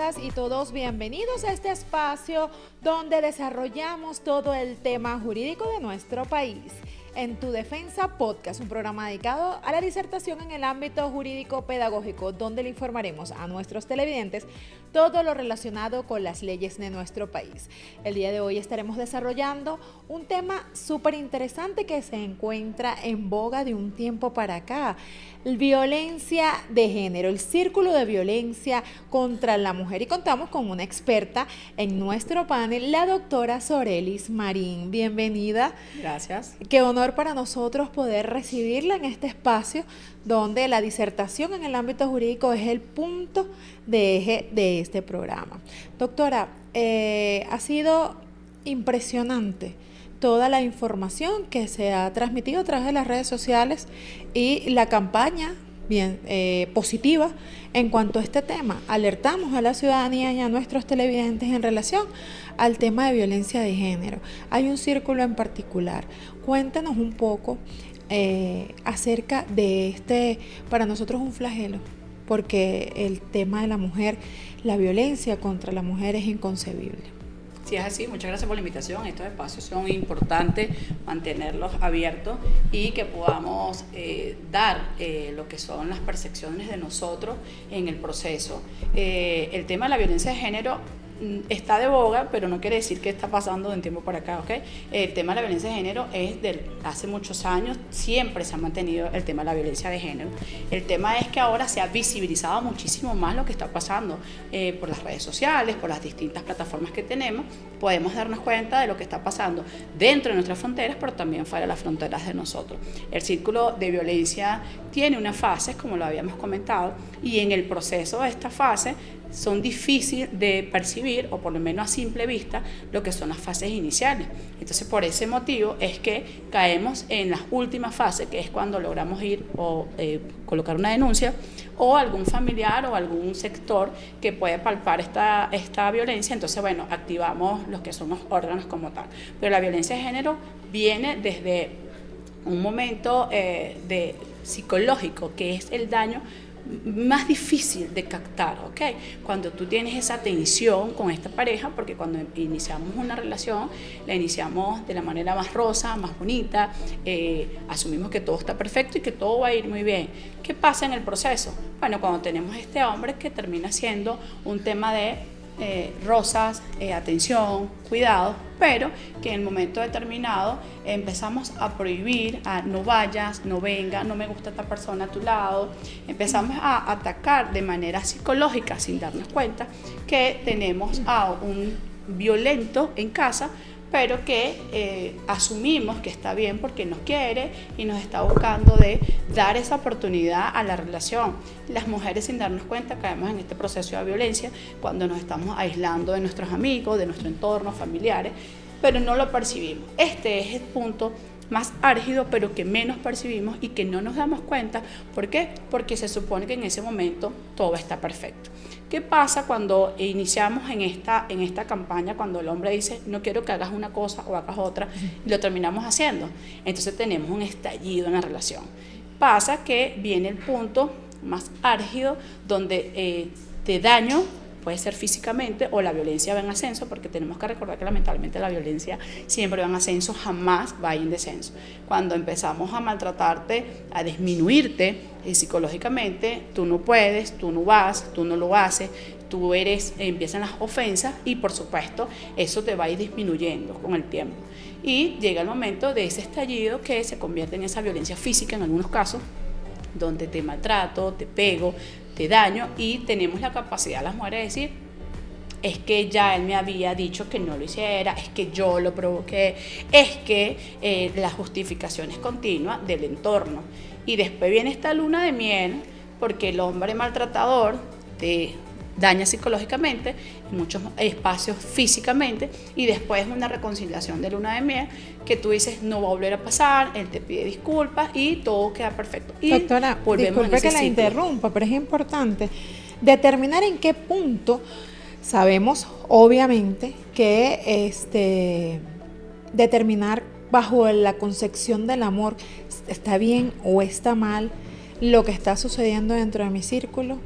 todas y todos bienvenidos a este espacio donde desarrollamos todo el tema jurídico de nuestro país. En Tu Defensa Podcast, un programa dedicado a la disertación en el ámbito jurídico-pedagógico, donde le informaremos a nuestros televidentes todo lo relacionado con las leyes de nuestro país. El día de hoy estaremos desarrollando un tema súper interesante que se encuentra en boga de un tiempo para acá: violencia de género, el círculo de violencia contra la mujer. Y contamos con una experta en nuestro panel, la doctora Sorelis Marín. Bienvenida. Gracias. Qué honor para nosotros poder recibirla en este espacio donde la disertación en el ámbito jurídico es el punto de eje de este programa. Doctora, ha sido impresionante toda la información que se ha transmitido a través de las redes sociales y la campaña bien positiva en cuanto a este tema. Alertamos a la ciudadanía y a nuestros televidentes en relación al tema de violencia de género. Hay un círculo en particular. Cuéntanos un poco acerca de este, para nosotros un flagelo, porque el tema de la mujer, la violencia contra la mujer es inconcebible. Sí, es así. Muchas gracias por la invitación. Estos espacios son importantes mantenerlos abiertos y que podamos dar lo que son las percepciones de nosotros en el proceso. El tema de la violencia de género está de boga, pero no quiere decir que está pasando de un tiempo para acá, ¿ok? El tema de la violencia de género es de hace muchos años, siempre se ha mantenido el tema de la violencia de género. El tema es que ahora se ha visibilizado muchísimo más lo que está pasando por las redes sociales, por las distintas plataformas que tenemos. Podemos darnos cuenta de lo que está pasando dentro de nuestras fronteras, pero también fuera de las fronteras de nosotros. El círculo de violencia tiene unas fases, como lo habíamos comentado, y en el proceso de esta fase son difíciles de percibir, o por lo menos a simple vista, lo que son las fases iniciales. Entonces, por ese motivo es que caemos en las últimas fases, que es cuando logramos ir o colocar una denuncia, o algún familiar o algún sector que puede palpar esta violencia. Entonces, bueno, activamos los que son los órganos como tal. Pero la violencia de género viene desde un momento de psicológico, que es el daño más difícil de captar, ¿ok? Cuando tú tienes esa tensión con esta pareja, porque cuando iniciamos una relación, la iniciamos de la manera más rosa, más bonita, asumimos que todo está perfecto y que todo va a ir muy bien. ¿Qué pasa en el proceso? Bueno, cuando tenemos este hombre que termina siendo un tema de rosas, atención, cuidado, pero que en el momento determinado empezamos a prohibir, a no vayas, no venga, no me gusta esta persona a tu lado. Empezamos a atacar de manera psicológica, sin darnos cuenta que tenemos a un violento en casa, pero que asumimos que está bien porque nos quiere y nos está buscando de dar esa oportunidad a la relación. Las mujeres, sin darnos cuenta, caemos en este proceso de violencia cuando nos estamos aislando de nuestros amigos, de nuestro entorno, familiares, pero no lo percibimos. Este es el punto más álgido, pero que menos percibimos y que no nos damos cuenta. ¿Por qué? Porque se supone que en ese momento todo está perfecto. ¿Qué pasa cuando iniciamos en esta campaña, cuando el hombre dice no quiero que hagas una cosa o hagas otra, y lo terminamos haciendo? Entonces tenemos un estallido en la relación. Pasa que viene el punto más álgido donde te daño, puede ser físicamente, o la violencia va en ascenso, porque tenemos que recordar que lamentablemente la violencia siempre va en ascenso, jamás va en descenso. Cuando empezamos a maltratarte, a disminuirte psicológicamente, tú no puedes, tú no vas, tú no lo haces, empiezan las ofensas y por supuesto eso te va a ir disminuyendo con el tiempo. Y llega el momento de ese estallido que se convierte en esa violencia física en algunos casos, donde te maltrato, te pego, te daño, y tenemos la capacidad las mujeres de decir es que ya él me había dicho que no lo hiciera, es que yo lo provoqué, es que la justificación es continua del entorno. Y después viene esta luna de miel, porque el hombre maltratador te daña psicológicamente, en muchos espacios físicamente, y después una reconciliación de luna de miel que tú dices no va a volver a pasar, él te pide disculpas y todo queda perfecto. Y doctora, disculpe que la interrumpa, pero es importante determinar en qué punto. Sabemos obviamente que determinar bajo la concepción del amor está bien o está mal lo que está sucediendo dentro de mi círculo,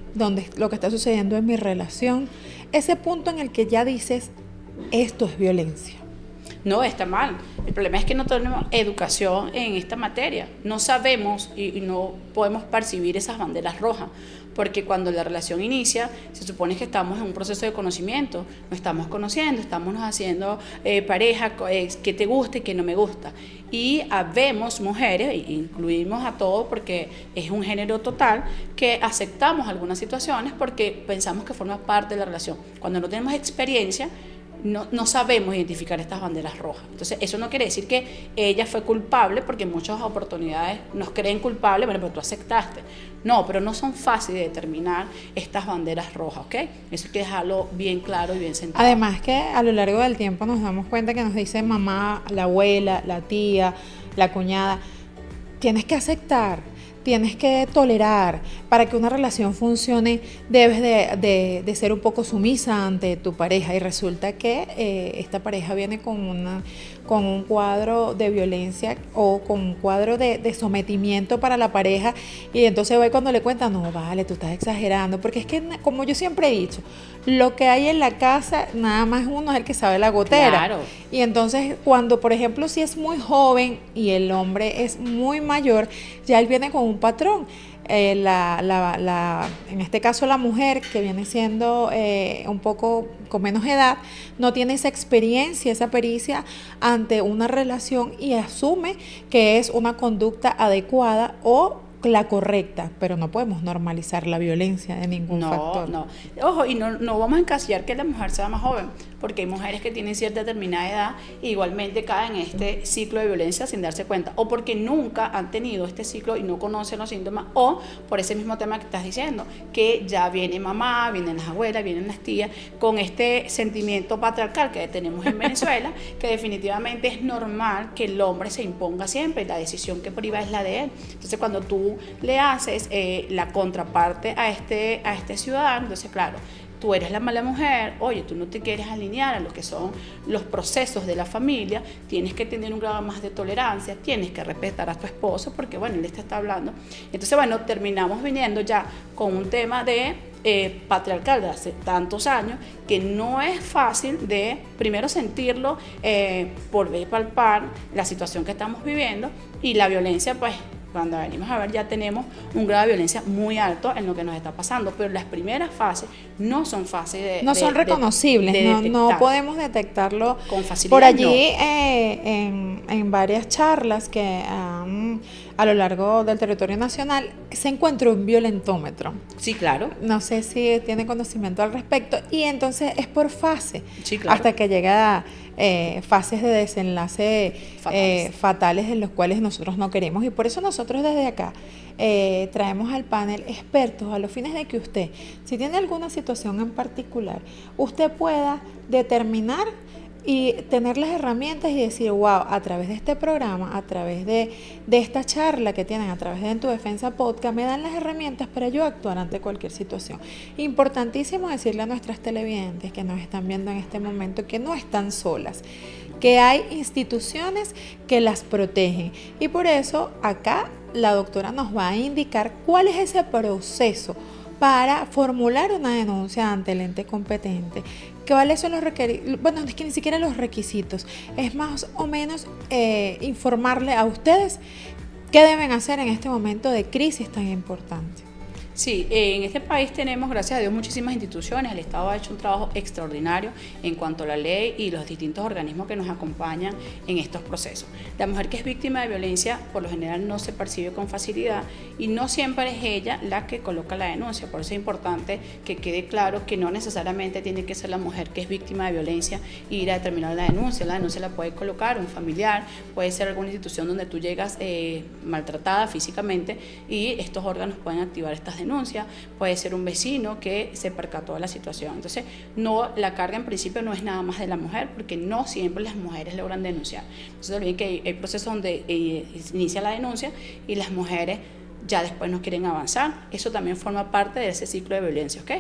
lo que está sucediendo en mi relación, ese punto en el que ya dices, esto es violencia? No, está mal. El problema es que no tenemos educación en esta materia. No sabemos y no podemos percibir esas banderas rojas, porque cuando la relación inicia, se supone que estamos en un proceso de conocimiento, nos estamos conociendo, estamos haciendo pareja, qué te gusta y qué no me gusta. Y habemos mujeres, incluimos a todos porque es un género total, que aceptamos algunas situaciones porque pensamos que forma parte de la relación. Cuando no tenemos experiencia, no sabemos identificar estas banderas rojas. Entonces, eso no quiere decir que ella fue culpable, porque en muchas oportunidades nos creen culpables, bueno, pero tú aceptaste. No, pero no son fáciles de determinar estas banderas rojas, ¿ok? Eso hay que dejarlo bien claro y bien sentado. Además que a lo largo del tiempo nos damos cuenta que nos dice mamá, la abuela, la tía, la cuñada, tienes que aceptar, tienes que tolerar. Para que una relación funcione, debes de ser un poco sumisa ante tu pareja. Y resulta que esta pareja viene con un cuadro de violencia o con un cuadro de sometimiento para la pareja. Y entonces va cuando le cuentan, no, vale, tú estás exagerando. Porque es que, como yo siempre he dicho, lo que hay en la casa, nada más uno es el que sabe la gotera. Claro. Y entonces, cuando, por ejemplo, si es muy joven y el hombre es muy mayor, ya él viene con un patrón. En este caso la mujer, que viene siendo un poco con menos edad, no tiene esa experiencia, esa pericia ante una relación y asume que es una conducta adecuada o la correcta, pero no podemos normalizar la violencia de ningún factor. No. Ojo, y no vamos a encasillar que la mujer sea más joven, porque hay mujeres que tienen cierta determinada edad e igualmente caen en este ciclo de violencia sin darse cuenta, o porque nunca han tenido este ciclo y no conocen los síntomas, o por ese mismo tema que estás diciendo, que ya viene mamá, vienen las abuelas, vienen las tías, con este sentimiento patriarcal que tenemos en Venezuela, que definitivamente es normal que el hombre se imponga siempre, la decisión que priva es la de él. Entonces, cuando tú le haces la contraparte a este ciudadano, entonces claro, tú eres la mala mujer, oye, tú no te quieres alinear a lo que son los procesos de la familia, tienes que tener un grado más de tolerancia, tienes que respetar a tu esposo, porque bueno, él te está hablando. Entonces bueno, terminamos viniendo ya con un tema de patriarcal de hace tantos años, que no es fácil de primero sentirlo, volver a palpar la situación que estamos viviendo, y la violencia, pues cuando venimos a ver, ya tenemos un grado de violencia muy alto en lo que nos está pasando, pero las primeras fases no son fáciles no son reconocibles, no podemos detectarlo con facilidad. Por allí, en varias charlas que a lo largo del territorio nacional se encuentra un violentómetro. Sí, claro. No sé si tiene conocimiento al respecto, y entonces es por fase, sí, claro, hasta que llega fases de desenlace fatales en los cuales nosotros no queremos, y por eso nosotros desde acá traemos al panel expertos a los fines de que usted, si tiene alguna situación en particular, usted pueda determinar y tener las herramientas y decir, wow, a través de este programa, a través de esta charla que tienen, a través de En Tu Defensa Podcast, me dan las herramientas para yo actuar ante cualquier situación. Importantísimo decirle a nuestras televidentes que nos están viendo en este momento que no están solas, que hay instituciones que las protegen, y por eso acá la doctora nos va a indicar cuál es ese proceso para formular una denuncia ante el ente competente. ¿Cuáles son los requisitos? Bueno, es que ni siquiera los requisitos, es más o menos informarle a ustedes qué deben hacer en este momento de crisis tan importante. Sí, en este país tenemos, gracias a Dios, muchísimas instituciones. El Estado ha hecho un trabajo extraordinario en cuanto a la ley y los distintos organismos que nos acompañan en estos procesos. La mujer que es víctima de violencia, por lo general, no se percibe con facilidad, y no siempre es ella la que coloca la denuncia. Por eso es importante que quede claro que no necesariamente tiene que ser la mujer que es víctima de violencia ir a determinar la denuncia. La denuncia la puede colocar un familiar, puede ser alguna institución donde tú llegas maltratada físicamente, y estos órganos pueden activar estas denuncias. Puede ser un vecino que se percató de la situación. Entonces, no, la carga en principio no es nada más de la mujer, porque no siempre las mujeres logran denunciar. Entonces, olviden que hay procesos donde inicia la denuncia y las mujeres ya después no quieren avanzar. Eso también forma parte de ese ciclo de violencia, ¿ok?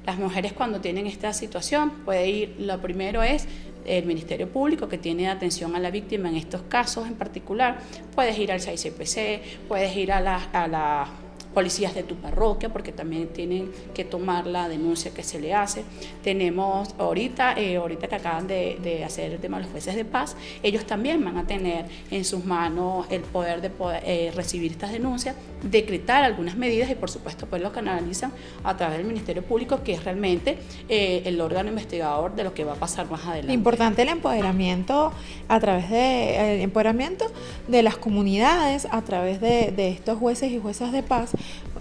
Las mujeres, cuando tienen esta situación, puede ir, lo primero es el Ministerio Público, que tiene atención a la víctima en estos casos en particular. Puedes ir al 6CPC, puedes ir a la policías de tu parroquia, porque también tienen que tomar la denuncia que se le hace. Tenemos ahorita que acaban de hacer el tema de los jueces de paz, ellos también van a tener en sus manos el poder de recibir estas denuncias, decretar algunas medidas y por supuesto pues lo canalizan a través del Ministerio Público, que es realmente el órgano investigador de lo que va a pasar más adelante. Importante el empoderamiento a través de las comunidades, a través de estos jueces y juezas de paz,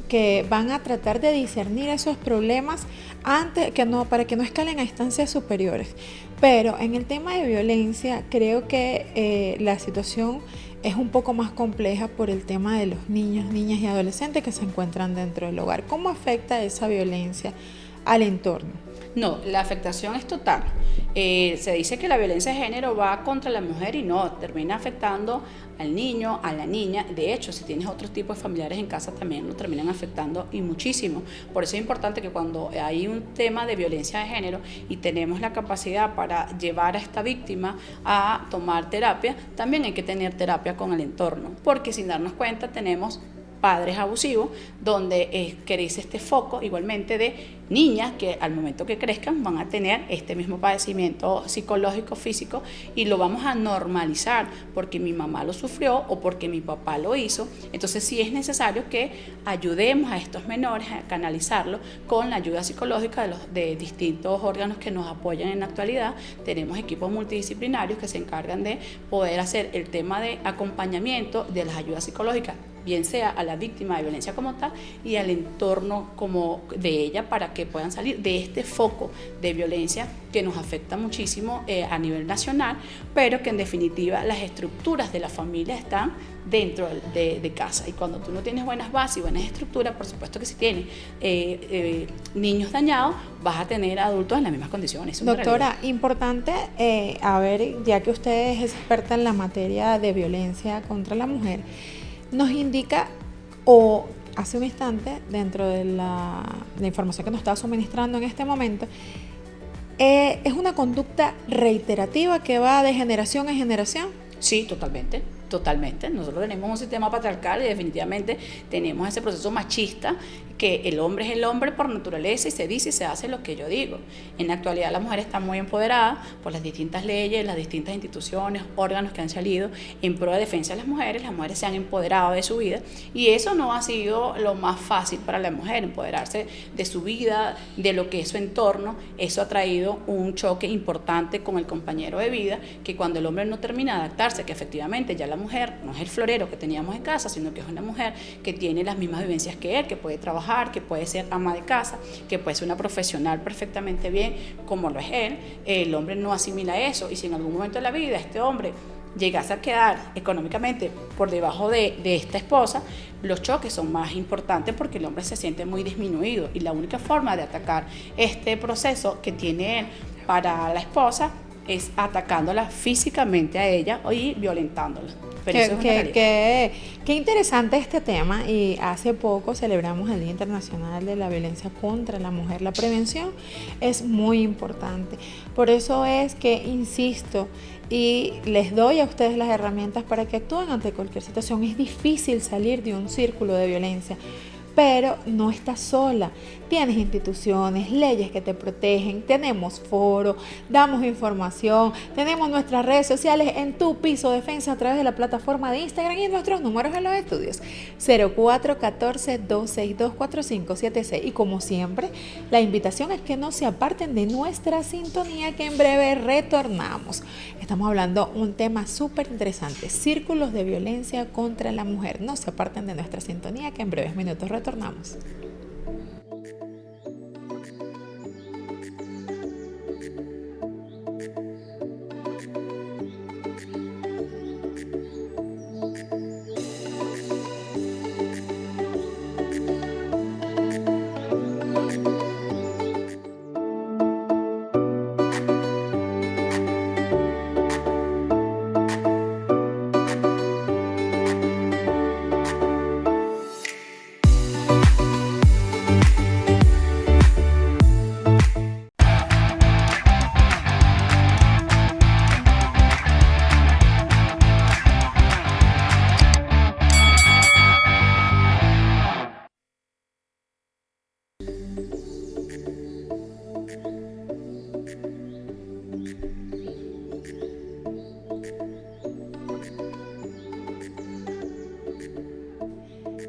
que van a tratar de discernir esos problemas para que no escalen a instancias superiores. Pero en el tema de violencia creo que la situación es un poco más compleja por el tema de los niños, niñas y adolescentes que se encuentran dentro del hogar. ¿Cómo afecta esa violencia al entorno? No, la afectación es total. Se dice que la violencia de género va contra la mujer y no, termina afectando al niño, a la niña. De hecho, si tienes otros tipos de familiares en casa también lo terminan afectando y muchísimo. Por eso es importante que cuando hay un tema de violencia de género y tenemos la capacidad para llevar a esta víctima a tomar terapia, también hay que tener terapia con el entorno, porque sin darnos cuenta tenemos padres abusivos, donde crece este foco igualmente de niñas que al momento que crezcan van a tener este mismo padecimiento psicológico, físico, y lo vamos a normalizar porque mi mamá lo sufrió o porque mi papá lo hizo. Entonces sí es necesario que ayudemos a estos menores a canalizarlo con la ayuda psicológica de distintos órganos que nos apoyan en la actualidad. Tenemos equipos multidisciplinarios que se encargan de poder hacer el tema de acompañamiento de las ayudas psicológicas, bien sea a la víctima de violencia como tal y al entorno como de ella, para que puedan salir de este foco de violencia que nos afecta muchísimo a nivel nacional, pero que en definitiva las estructuras de la familia están dentro de casa, y cuando tú no tienes buenas bases y buenas estructuras, por supuesto que si tienes niños dañados, vas a tener adultos en las mismas condiciones. Doctora, importante, ya que usted es experta en la materia de violencia contra la mujer, nos indica, o hace un instante, dentro de la información que nos está suministrando en este momento, es una conducta reiterativa que va de generación en generación. Sí, totalmente. Totalmente. Nosotros tenemos un sistema patriarcal y definitivamente tenemos ese proceso machista, que el hombre es el hombre por naturaleza y se dice y se hace lo que yo digo. En la actualidad la mujer está muy empoderada por las distintas leyes, las distintas instituciones, órganos que han salido en pro de defensa de las mujeres se han empoderado de su vida, y eso no ha sido lo más fácil para la mujer, empoderarse de su vida, de lo que es su entorno. Eso ha traído un choque importante con el compañero de vida, que cuando el hombre no termina de adaptarse, que efectivamente ya la mujer no es el florero que teníamos en casa, sino que es una mujer que tiene las mismas vivencias que él, que puede trabajar, que puede ser ama de casa, que puede ser una profesional perfectamente bien como lo es él. El hombre no asimila eso, y si en algún momento de la vida este hombre llegase a quedar económicamente por debajo de esta esposa, los choques son más importantes porque el hombre se siente muy disminuido, y la única forma de atacar este proceso que tiene él para la esposa es atacándola físicamente a ella y violentándola. Pero eso es una realidad. Qué interesante este tema, y hace poco celebramos el Día Internacional de la Violencia contra la Mujer. La prevención es muy importante, por eso es que insisto y les doy a ustedes las herramientas para que actúen ante cualquier situación. Es difícil salir de un círculo de violencia, pero no estás sola. Tienes instituciones, leyes que te protegen, tenemos foro, damos información, tenemos nuestras redes sociales en Tu Piso Defensa a través de la plataforma de Instagram, y nuestros números en los estudios 0414-262-4576. Y como siempre, la invitación es que no se aparten de nuestra sintonía, que en breve retornamos. Estamos hablando un tema súper interesante: círculos de violencia contra la mujer. No se aparten de nuestra sintonía, que en breves minutos retornamos.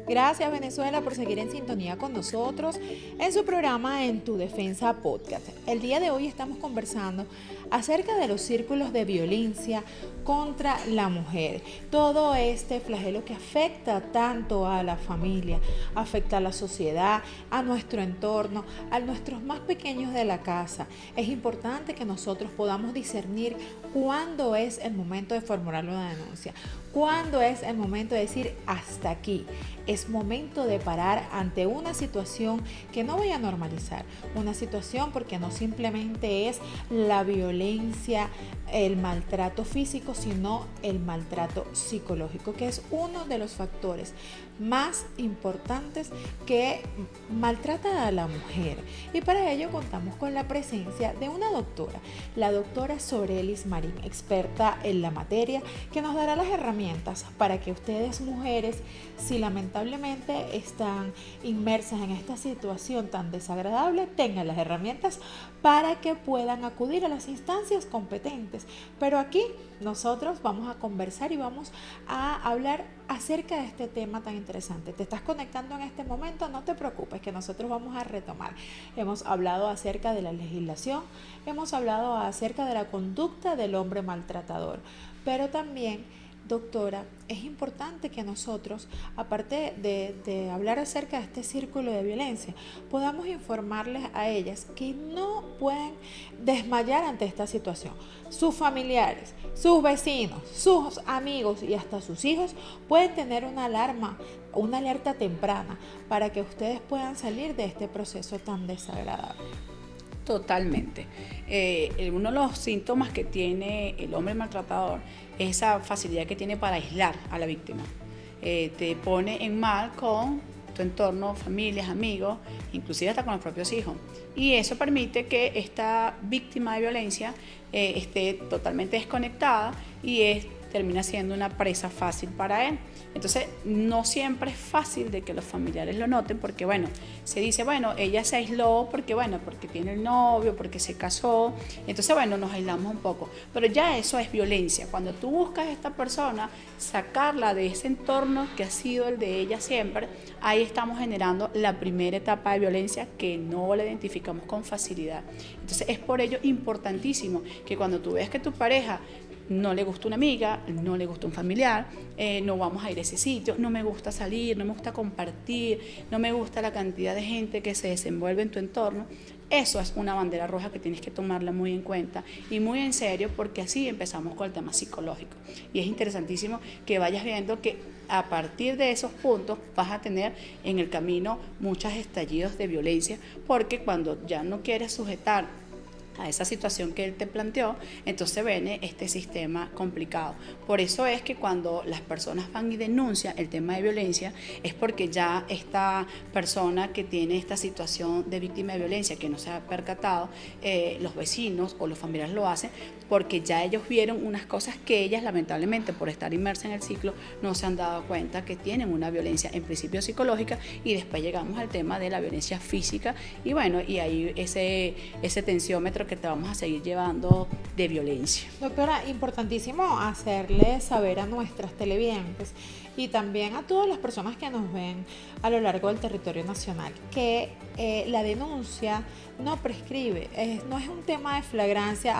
Gracias, Venezuela, por seguir en sintonía con nosotros en su programa En Tu Defensa Podcast. El día de hoy estamos conversando acerca de los círculos de violencia contra la mujer. Todo este flagelo que afecta tanto a la familia, afecta a la sociedad, a nuestro entorno, a nuestros más pequeños de la casa. Es importante que nosotros podamos discernir cuándo es el momento de formular una denuncia, cuándo es el momento de decir hasta aquí. Es momento de parar ante una situación que no voy a normalizar, una situación porque no simplemente es la violencia, el maltrato físico, sino el maltrato psicológico, que es uno de los factores más importantes que maltrata a la mujer. Y para ello contamos con la presencia de una doctora, la doctora Sorelis Marín, experta en la materia, que nos dará las herramientas para que ustedes, mujeres, si lamentablemente están inmersas en esta situación tan desagradable, tengan las herramientas para que puedan acudir a las instancias competentes. Pero aquí nosotros vamos a conversar y vamos a hablar acerca de este tema tan interesante. ¿Te estás conectando en este momento? No te preocupes, que nosotros vamos a retomar. Hemos hablado acerca de la legislación, hemos hablado acerca de la conducta del hombre maltratador, pero también, doctora, es importante que nosotros, aparte de hablar acerca de este círculo de violencia, podamos informarles a ellas que no pueden desmayar ante esta situación. Sus familiares, sus vecinos, sus amigos y hasta sus hijos pueden tener una alarma, una alerta temprana para que ustedes puedan salir de este proceso tan desagradable. Totalmente. Uno de los síntomas que tiene el hombre maltratador es esa facilidad que tiene para aislar a la víctima. Te pone en mal con tu entorno, familias, amigos, inclusive hasta con los propios hijos. Y eso permite que esta víctima de violencia esté totalmente desconectada y termina siendo una presa fácil para él. Entonces, no siempre es fácil de que los familiares lo noten porque, se dice, ella se aisló porque tiene el novio, porque se casó. Entonces, nos aislamos un poco. Pero ya eso es violencia. Cuando tú buscas a esta persona, sacarla de ese entorno que ha sido el de ella siempre, ahí estamos generando la primera etapa de violencia que no la identificamos con facilidad. Entonces, es por ello importantísimo que cuando tú veas que tu pareja no le gusta una amiga, no le gusta un familiar, no vamos a ir a ese sitio, no me gusta salir, no me gusta compartir, no me gusta la cantidad de gente que se desenvuelve en tu entorno. Eso es una bandera roja que tienes que tomarla muy en cuenta y muy en serio, porque así empezamos con el tema psicológico. Y es interesantísimo que vayas viendo que a partir de esos puntos vas a tener en el camino muchos estallidos de violencia, porque cuando ya no quieres sujetar a esa situación que él te planteó, entonces viene este sistema complicado. Por eso es que cuando las personas van y denuncian el tema de violencia, es porque ya esta persona que tiene esta situación de víctima de violencia, que no se ha percatado, los vecinos o los familiares lo hacen, porque ya ellos vieron unas cosas que ellas, lamentablemente, por estar inmersas en el ciclo, no se han dado cuenta que tienen una violencia en principio psicológica, y después llegamos al tema de la violencia física, y y ahí ese tensiómetro que te vamos a seguir llevando de violencia. Doctora, importantísimo hacerle saber a nuestras televidentes y también a todas las personas que nos ven a lo largo del territorio nacional que la denuncia no prescribe, no es un tema de flagrancia,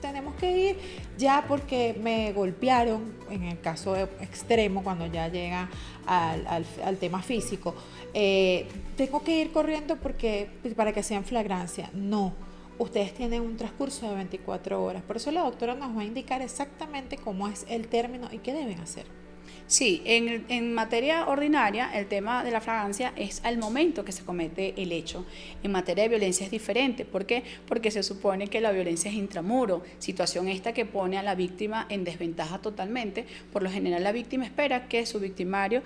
tenemos que ir ya porque me golpearon, en el caso extremo, cuando ya llega al tema físico, tengo que ir corriendo para que sea en flagrancia. No. Ustedes tienen un transcurso de 24 horas. Por eso la doctora nos va a indicar exactamente cómo es el término y qué deben hacer. Sí, en materia ordinaria, el tema de la flagrancia es al momento que se comete el hecho. En materia de violencia es diferente. ¿Por qué? Porque se supone que la violencia es intramuro, situación esta que pone a la víctima en desventaja totalmente. Por lo general, la víctima espera que su victimario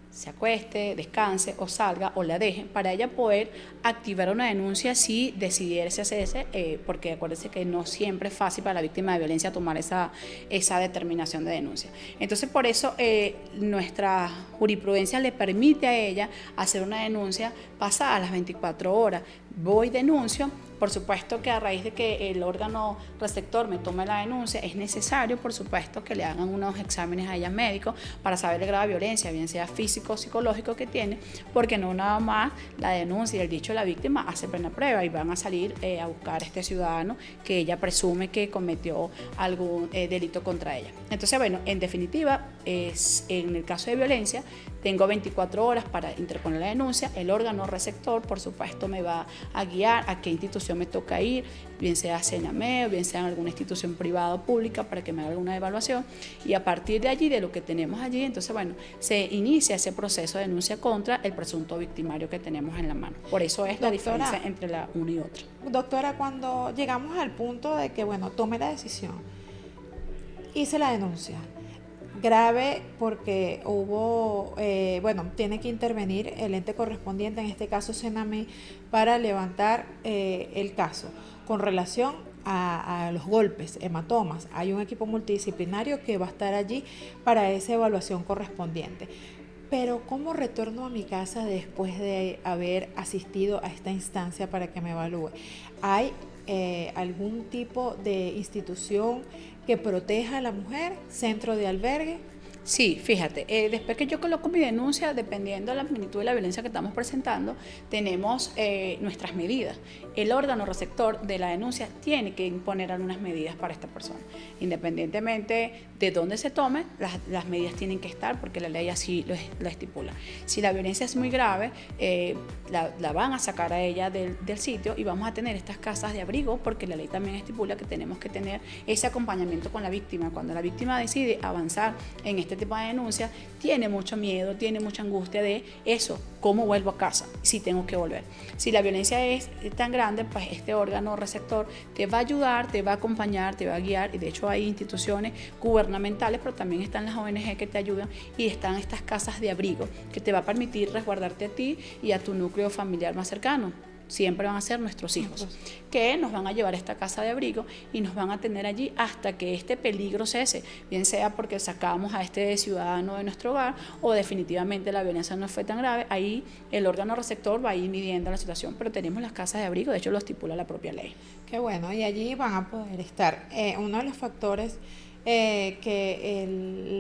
se acueste, descanse o salga o la deje para ella poder activar una denuncia si decidiese hacerse, porque acuérdense que no siempre es fácil para la víctima de violencia tomar esa determinación de denuncia. Entonces, por eso nuestra jurisprudencia le permite a ella hacer una denuncia pasada las 24 horas. Voy, denuncio Por supuesto que a raíz de que el órgano receptor me tome la denuncia, es necesario, por supuesto, que le hagan unos exámenes a ella médicos para saber el grado de violencia, bien sea físico o psicológico que tiene, porque no nada más la denuncia y el dicho de la víctima hace plena prueba y van a salir a buscar a este ciudadano que ella presume que cometió algún delito contra ella. Entonces, bueno, en definitiva, en el caso de violencia, tengo 24 horas para interponer la denuncia. El órgano receptor, por supuesto, me va a guiar a qué institución me toca ir, bien sea CENAME o bien sea en alguna institución privada o pública para que me haga alguna evaluación. Y a partir de allí, de lo que tenemos allí, entonces, bueno, se inicia ese proceso de denuncia contra el presunto victimario que tenemos en la mano. Por eso es la diferencia entre la una y otra. Doctora, cuando llegamos al punto de que, bueno, tome la decisión, hice la denuncia, grave porque hubo, tiene que intervenir el ente correspondiente, en este caso CENAME, para levantar el caso con relación a los golpes, hematomas. Hay un equipo multidisciplinario que va a estar allí para esa evaluación correspondiente. Pero ¿cómo retorno a mi casa después de haber asistido a esta instancia para que me evalúe? ¿Hay algún tipo de institución que proteja a la mujer, centro de albergue? Sí, fíjate, después que yo coloco mi denuncia, dependiendo de la magnitud de la violencia que estamos presentando, tenemos nuestras medidas. El órgano receptor de la denuncia tiene que imponer algunas medidas para esta persona. Independientemente de dónde se tome, las medidas tienen que estar porque la ley así lo estipula. Si la violencia es muy grave, la van a sacar a ella del sitio y vamos a tener estas casas de abrigo porque la ley también estipula que tenemos que tener ese acompañamiento con la víctima. Cuando la víctima decide avanzar en este tipo de denuncia, tiene mucho miedo, tiene mucha angustia de eso, ¿cómo vuelvo a casa? Si tengo que volver. Si la violencia es tan grande, pues este órgano receptor te va a ayudar, te va a acompañar, te va a guiar, y de hecho hay instituciones gubernamentales, pero también están las ONG que te ayudan y están estas casas de abrigo que te va a permitir resguardarte a ti y a tu núcleo familiar más cercano. Siempre van a ser nuestros hijos, que nos van a llevar a esta casa de abrigo y nos van a tener allí hasta que este peligro cese, bien sea porque sacamos a este ciudadano de nuestro hogar o definitivamente la violencia no fue tan grave. Ahí el órgano receptor va a ir midiendo la situación, pero tenemos las casas de abrigo, de hecho lo estipula la propia ley. Qué bueno, y allí van a poder estar. Uno de los factores que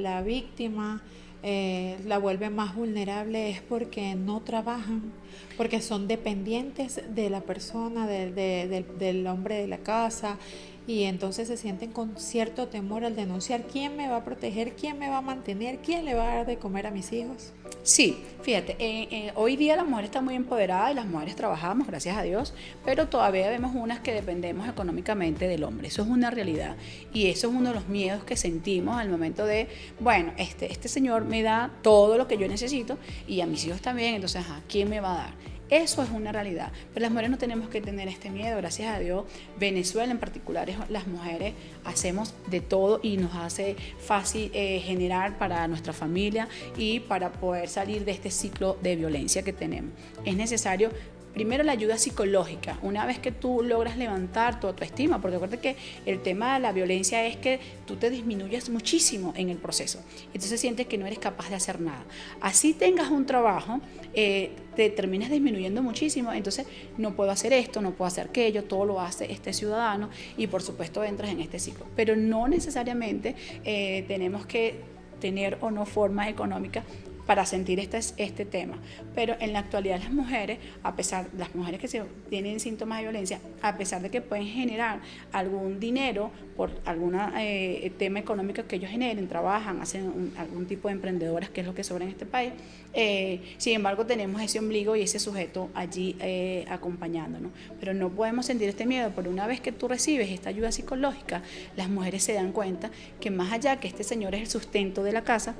la víctima la vuelve más vulnerable es porque no trabajan, porque son dependientes de la persona, del hombre de la casa, y entonces se sienten con cierto temor al denunciar. ¿Quién me va a proteger? ¿Quién me va a mantener? ¿Quién le va a dar de comer a mis hijos? Sí, fíjate, hoy día la mujer está muy empoderada y las mujeres trabajamos, gracias a Dios, pero todavía vemos unas que dependemos económicamente del hombre. Eso es una realidad y eso es uno de los miedos que sentimos al momento de, bueno, este señor me da todo lo que yo necesito y a mis hijos también, entonces, ¿quién me va a dar? Eso es una realidad, pero las mujeres no tenemos que tener este miedo, gracias a Dios. Venezuela en particular, las mujeres hacemos de todo y nos hace fácil generar para nuestra familia y para poder salir de este ciclo de violencia que tenemos. Es necesario primero la ayuda psicológica, una vez que tú logras levantar tu autoestima, porque acuérdate que el tema de la violencia es que tú te disminuyes muchísimo en el proceso, entonces sientes que no eres capaz de hacer nada. Así tengas un trabajo, te terminas disminuyendo muchísimo, entonces no puedo hacer esto, no puedo hacer aquello, todo lo hace este ciudadano y por supuesto entras en este ciclo. Pero no necesariamente tenemos que tener o no formas económicas para sentir este tema, pero en la actualidad las mujeres que tienen síntomas de violencia, a pesar de que pueden generar algún dinero por algún tema económico que ellos generen, trabajan, hacen algún tipo de emprendedoras, que es lo que sobra en este país, sin embargo tenemos ese ombligo y ese sujeto allí acompañándonos, pero no podemos sentir este miedo, porque una vez que tú recibes esta ayuda psicológica, las mujeres se dan cuenta que más allá que este señor es el sustento de la casa,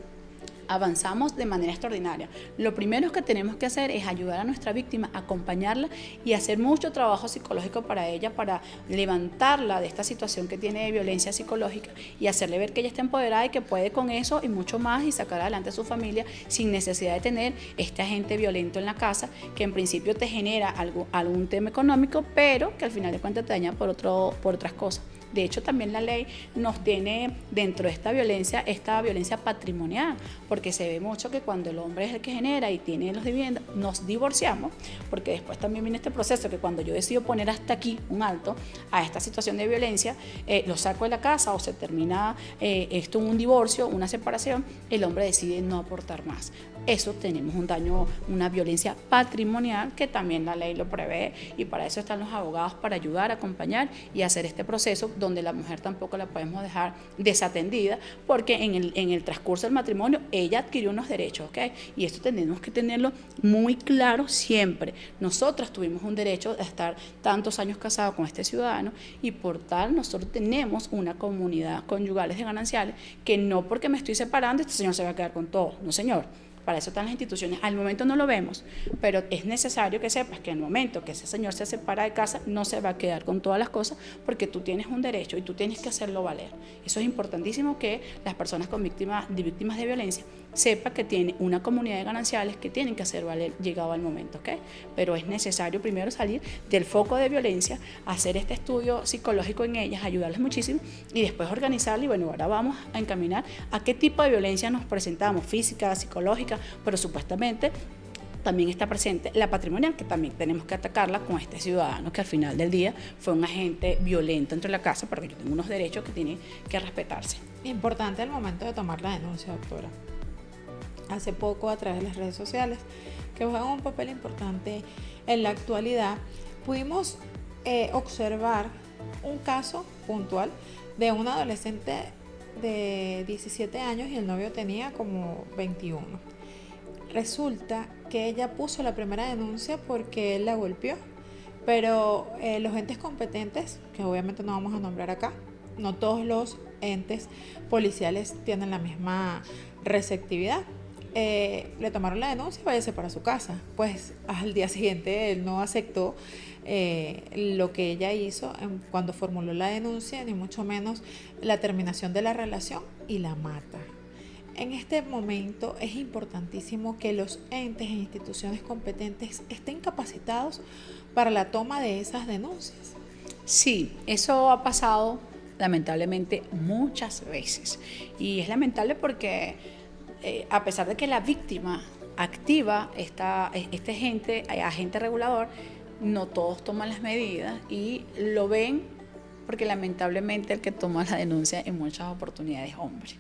avanzamos de manera extraordinaria. Lo primero que tenemos que hacer es ayudar a nuestra víctima, acompañarla y hacer mucho trabajo psicológico para ella, para levantarla de esta situación que tiene de violencia psicológica y hacerle ver que ella está empoderada y que puede con eso y mucho más y sacar adelante a su familia sin necesidad de tener este agente violento en la casa que en principio te genera algún tema económico, pero que al final de cuentas te daña por otras cosas. De hecho, también la ley nos tiene dentro de esta violencia patrimonial, porque se ve mucho que cuando el hombre es el que genera y tiene las viviendas, nos divorciamos, porque después también viene este proceso que cuando yo decido poner hasta aquí un alto a esta situación de violencia, lo saco de la casa o se termina esto en un divorcio, una separación, el hombre decide no aportar más. Eso tenemos un daño, una violencia patrimonial que también la ley lo prevé, y para eso están los abogados, para ayudar, acompañar y hacer este proceso donde la mujer tampoco la podemos dejar desatendida, porque en el transcurso del matrimonio ella adquirió unos derechos, ¿ok? Y esto tenemos que tenerlo muy claro siempre. Nosotras tuvimos un derecho de estar tantos años casados con este ciudadano, y por tal nosotros tenemos una comunidad conyugales de gananciales, que no porque me estoy separando este señor se va a quedar con todo, no señor. Para eso están las instituciones. Al momento no lo vemos, pero es necesario que sepas que en el momento que ese señor se separa de casa, no se va a quedar con todas las cosas, porque tú tienes un derecho y tú tienes que hacerlo valer. Eso es importantísimo, que las personas con víctimas de violencia sepan que tiene una comunidad de gananciales que tienen que hacer valer llegado al momento, ¿ok? Pero es necesario primero salir del foco de violencia, hacer este estudio psicológico en ellas, ayudarles muchísimo, y después organizarla. Y bueno, ahora vamos a encaminar a qué tipo de violencia nos presentamos, física, psicológica, pero supuestamente también está presente la patrimonial, que también tenemos que atacarla con este ciudadano que al final del día fue un agente violento entre la casa, porque yo tengo unos derechos que tienen que respetarse. Importante el momento de tomar la denuncia, doctora. Hace poco, a través de las redes sociales, que juegan un papel importante en la actualidad, pudimos observar un caso puntual de una adolescente de 17 años y el novio tenía como 21. Resulta que ella puso la primera denuncia porque él la golpeó, pero los entes competentes, que obviamente no vamos a nombrar acá, no todos los entes policiales tienen la misma receptividad. Le tomaron la denuncia y váyase para su casa. Pues al día siguiente él no aceptó lo que ella hizo cuando formuló la denuncia, ni mucho menos la terminación de la relación, y la mata. En este momento es importantísimo que los entes e instituciones competentes estén capacitados para la toma de esas denuncias. Sí, eso ha pasado lamentablemente muchas veces, y es lamentable porque a pesar de que la víctima activa este agente regulador, no todos toman las medidas y lo ven, porque lamentablemente el que toma la denuncia en muchas oportunidades es hombre,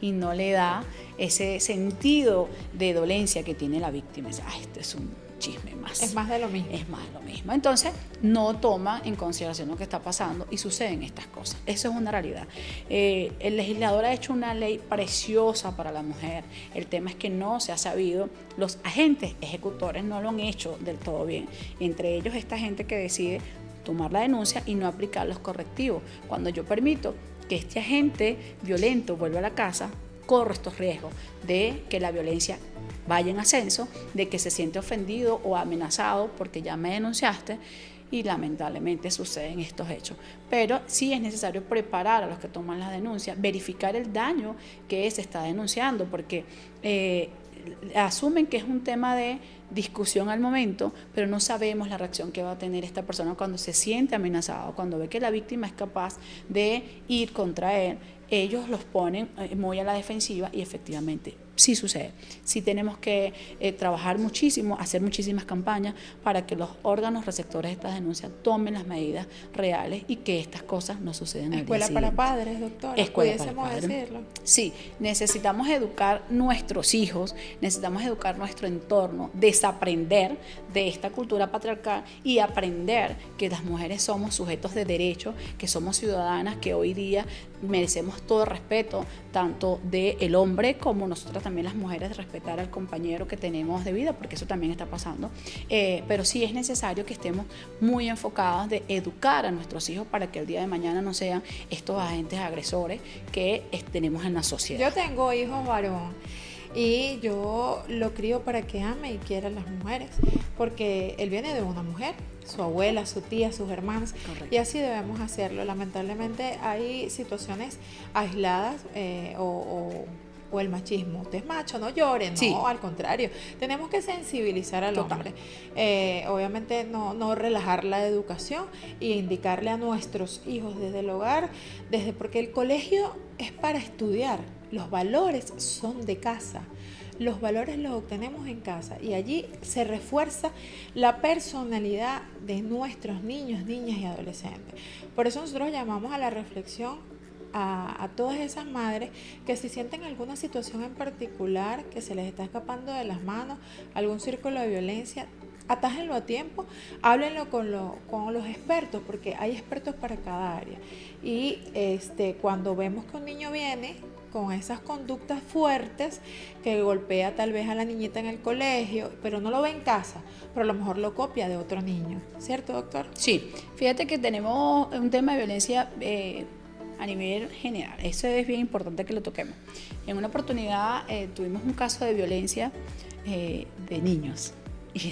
y no le da ese sentido de dolencia que tiene la víctima. Dice, esto es un chisme más. Es más de lo mismo. Es más de lo mismo. Entonces, no toma en consideración lo que está pasando y suceden estas cosas. Eso es una realidad. El legislador ha hecho una ley preciosa para la mujer. El tema es que no se ha sabido, los agentes ejecutores no lo han hecho del todo bien. Entre ellos, esta gente que decide tomar la denuncia y no aplicar los correctivos. Cuando yo permito que este agente violento vuelva a la casa, corro estos riesgos de que la violencia vaya en ascenso, de que se siente ofendido o amenazado porque ya me denunciaste, y lamentablemente suceden estos hechos. Pero sí es necesario preparar a los que toman la denuncia, verificar el daño que se está denunciando, porque asumen que es un tema de discusión al momento, pero no sabemos la reacción que va a tener esta persona cuando se siente amenazado, cuando ve que la víctima es capaz de ir contra él. Ellos los ponen muy a la defensiva, y efectivamente sí sucede. Sí tenemos que trabajar muchísimo, hacer muchísimas campañas para que los órganos receptores de estas denuncias tomen las medidas reales y que estas cosas no sucedan al día siguiente. Escuela para padres, doctora. Escuela para padres. Decirlo. Sí, necesitamos educar nuestros hijos, necesitamos educar nuestro entorno, desaprender de esta cultura patriarcal y aprender que las mujeres somos sujetos de derecho, que somos ciudadanas, que hoy día merecemos todo respeto, tanto del hombre como nosotras también las mujeres, respetar al compañero que tenemos de vida, porque eso también está pasando. Pero sí es necesario que estemos muy enfocados de educar a nuestros hijos para que el día de mañana no sean estos agentes agresores que tenemos en la sociedad. Yo tengo hijos varón y yo lo crío para que ame y quiera a las mujeres, porque él viene de una mujer, su abuela, su tía, sus hermanas. Correcto. Y así debemos hacerlo. Lamentablemente hay situaciones aisladas o o el machismo. Usted es macho, no llore, no, Sí. al contrario. Tenemos que sensibilizar al Total. hombre. Obviamente no relajar la educación y indicarle a nuestros hijos desde el hogar, porque el colegio es para estudiar. Los valores son de casa. Los valores los obtenemos en casa y allí se refuerza la personalidad de nuestros niños, niñas y adolescentes. Por eso nosotros llamamos a la reflexión a todas esas madres que si sienten alguna situación en particular que se les está escapando de las manos, algún círculo de violencia, atájenlo a tiempo, háblenlo con los expertos, porque hay expertos para cada área. Y cuando vemos que un niño viene con esas conductas fuertes, que golpea tal vez a la niñita en el colegio, pero no lo ve en casa, pero a lo mejor lo copia de otro niño, ¿cierto, doctor? Sí, fíjate que tenemos un tema de violencia a nivel general. Eso es bien importante que lo toquemos. En una oportunidad tuvimos un caso de violencia de niños. Y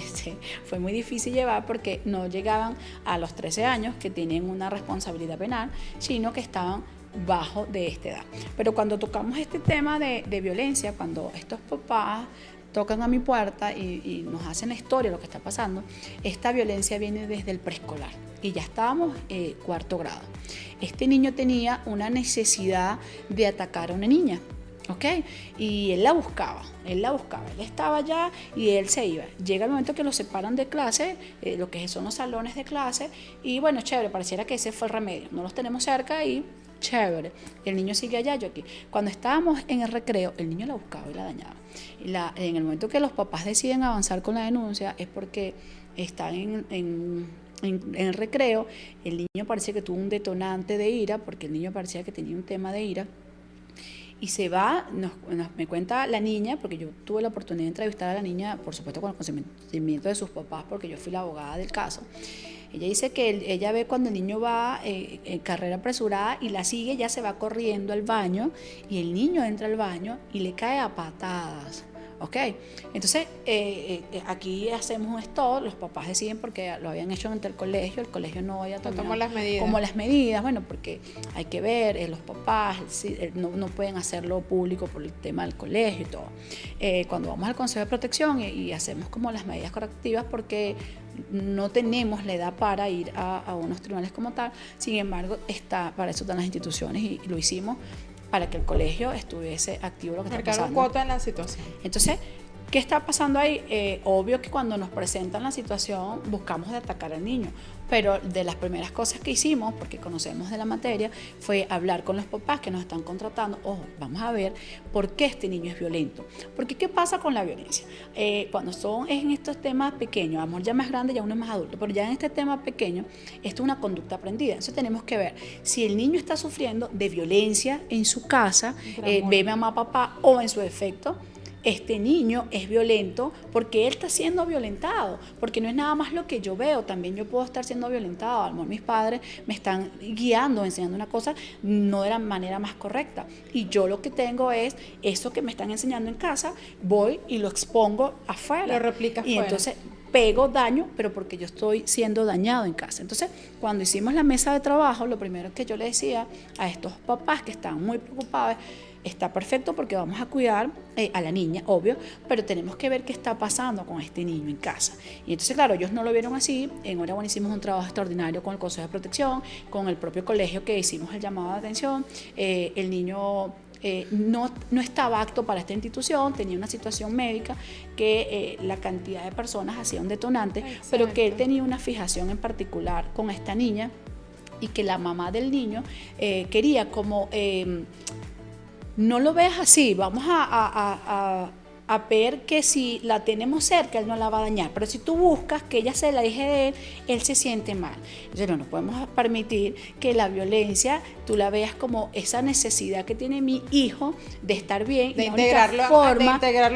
fue muy difícil llevar porque no llegaban a los 13 años, que tienen una responsabilidad penal, sino que estaban bajo de esta edad. Pero cuando tocamos este tema de violencia, cuando estos papás tocan a mi puerta y nos hacen la historia de lo que está pasando, esta violencia viene desde el preescolar y ya estábamos cuarto grado. Este niño tenía una necesidad de atacar a una niña, ¿ok? Y él la buscaba, él estaba allá y él se iba. Llega el momento que lo separan de clase, lo que son los salones de clase, y bueno, chévere, pareciera que ese fue el remedio. No los tenemos cerca y chévere, el niño sigue allá, yo aquí. Cuando estábamos en el recreo, el niño la buscaba y la dañaba. En el momento que los papás deciden avanzar con la denuncia es porque están en el recreo, el niño parecía que tuvo un detonante de ira, porque el niño parecía que tenía un tema de ira, y se va, me cuenta la niña, porque yo tuve la oportunidad de entrevistar a la niña, por supuesto con el consentimiento de sus papás, porque yo fui la abogada del caso. Ella dice que ella ve cuando el niño va en carrera apresurada y la sigue, ya se va corriendo al baño y el niño entra al baño y le cae a patadas. ¿Ok? Entonces, aquí hacemos un stop, los papás deciden porque lo habían hecho ante el colegio no había tomado las medidas. como las medidas, bueno, porque hay que ver, los papás no pueden hacerlo público por el tema del colegio y todo. Cuando vamos al Consejo de Protección y hacemos como las medidas correctivas porque no tenemos la edad para ir a unos tribunales como tal, sin embargo, para eso están las instituciones y lo hicimos para que el colegio estuviese activo lo que está pasando. Marcar un cuota en la situación. Entonces, ¿qué está pasando ahí? Obvio que cuando nos presentan la situación buscamos de atacar al niño, pero de las primeras cosas que hicimos, porque conocemos de la materia, fue hablar con los papás que nos están contratando. Ojo, vamos a ver por qué este niño es violento. Porque ¿qué pasa con la violencia? Cuando son en estos temas pequeños, a lo mejor ya más grande, ya uno es más adulto, pero ya en este tema pequeño, esto es una conducta aprendida. Entonces tenemos que ver si el niño está sufriendo de violencia en su casa, ve mamá, papá, o en su defecto, este niño es violento porque él está siendo violentado, porque no es nada más lo que yo veo, también yo puedo estar siendo violentado. A lo mejor mis padres me están guiando, enseñando una cosa no de la manera más correcta, y yo lo que tengo es eso que me están enseñando en casa, voy y lo expongo afuera, lo replicas y afuera. Entonces pego daño, pero porque yo estoy siendo dañado en casa. Entonces, cuando hicimos la mesa de trabajo, lo primero que yo le decía a estos papás que estaban muy preocupados, está perfecto porque vamos a cuidar a la niña, obvio, pero tenemos que ver qué está pasando con este niño en casa. Y entonces, claro, ellos no lo vieron así. En Hora Buena hicimos un trabajo extraordinario con el Consejo de Protección, con el propio colegio que hicimos el llamado de atención. El niño no estaba apto para esta institución, tenía una situación médica que la cantidad de personas hacía un detonante. Exacto. Pero que él tenía una fijación en particular con esta niña y que la mamá del niño quería como... no lo veas así, vamos a ver que si la tenemos cerca, él no la va a dañar, pero si tú buscas que ella se la deje de él se siente mal. Entonces no podemos permitir que la violencia tú la veas como esa necesidad que tiene mi hijo de estar bien, de integrarlo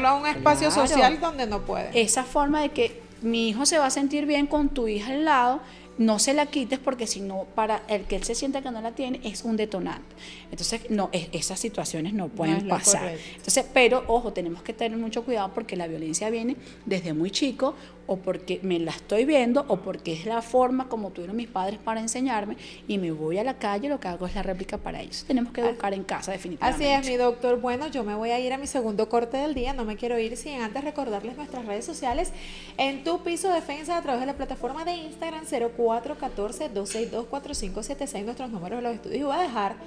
a un espacio social donde no puede. Esa forma de que mi hijo se va a sentir bien con tu hija al lado, no se la quites porque si no, para el que él se sienta que no la tiene, es un detonante. Entonces, no, esas situaciones no pueden pasar. Entonces, pero ojo, tenemos que tener mucho cuidado porque la violencia viene desde muy chico, o porque me la estoy viendo, o porque es la forma como tuvieron mis padres para enseñarme, y me voy a la calle, lo que hago es la réplica para ellos. Tenemos que educar en casa, definitivamente. Así es, mi doctor. Bueno, yo me voy a ir a mi segundo corte del día, no me quiero ir sin antes recordarles nuestras redes sociales en Tu Piso Defensa a través de la plataforma de Instagram 0414-262-4576, nuestros números de los estudios, y voy a dejar,